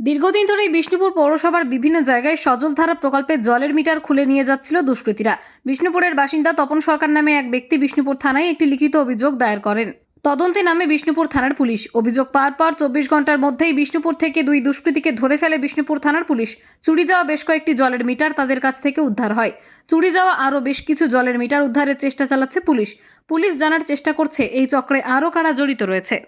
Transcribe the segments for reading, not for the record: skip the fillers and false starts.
দীর্ঘদিন ধরেই বিষ্ণুপুর পৌরসভার বিভিন্ন জায়গায় সজলধারা প্রকল্পে জলের মিটার খুলে নিয়ে যাচ্ছিল দুষ্কৃতীরা। বিষ্ণুপুরের বাসিন্দা তপন সরকার নামে এক ব্যক্তি বিষ্ণুপুর থানায় একটি লিখিত অভিযোগ দায়ের করেন। তদন্তে নামে বিষ্ণুপুর থানার পুলিশ। অভিযোগ পাওয়ার পর 24 ঘন্টার মধ্যেই বিষ্ণুপুর থেকে দুই দুষ্কৃতীকে ধরে ফেলে বিষ্ণুপুর থানার পুলিশ। চুরি যাওয়া বেশ কয়েকটি জলের মিটার তাদের কাছ থেকে উদ্ধার হয়। চুরি যাওয়া আরও বেশ কিছু জলের মিটার উদ্ধারের চেষ্টা চালাচ্ছে পুলিশ। পুলিশ জানার চেষ্টা করছে এই চক্রে আরও কারা জড়িত রয়েছে।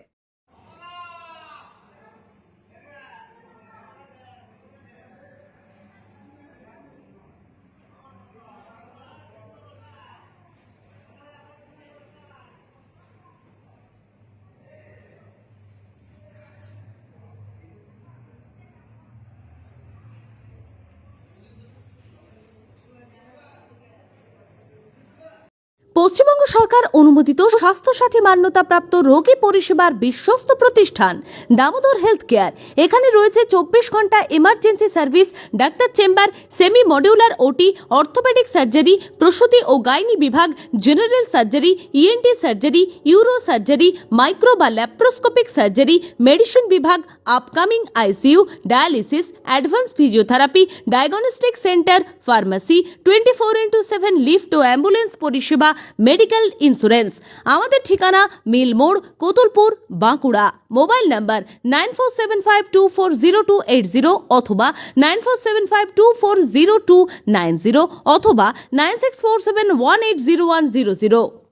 পশ্চিমবঙ্গ সরকার অনুমোদিত স্বাস্থ্যসাথী মান্যতাপ্রাপ্ত রোগী পরিষেবার বিশ্বস্ত প্রতিষ্ঠান দামোদর হেলথ কেয়ার। এখানে রয়েছে 24 ঘন্টা emergency service, doctor chamber, semi modular OT, orthopaedic surgery, প্রসূতি ও গাইনি বিভাগ, general surgery, ENT surgery, uro surgery, micro বা ল্যাপ্রোস্কোপিক সার্জারি, মেডিসিন বিভাগ, upcoming ICU, dialysis, advance physiotherapy, diagnostic centre, pharmacy, 24x7 lift ও ambulance পরিষেবা, medical insurance. আমাদের ঠিকানা মিল মোড়, কোতুলপুর, বাঁকুড়া। মোবাইল নাম্বার 9475240280 অথবা 9475240290 অথবা 9647180100।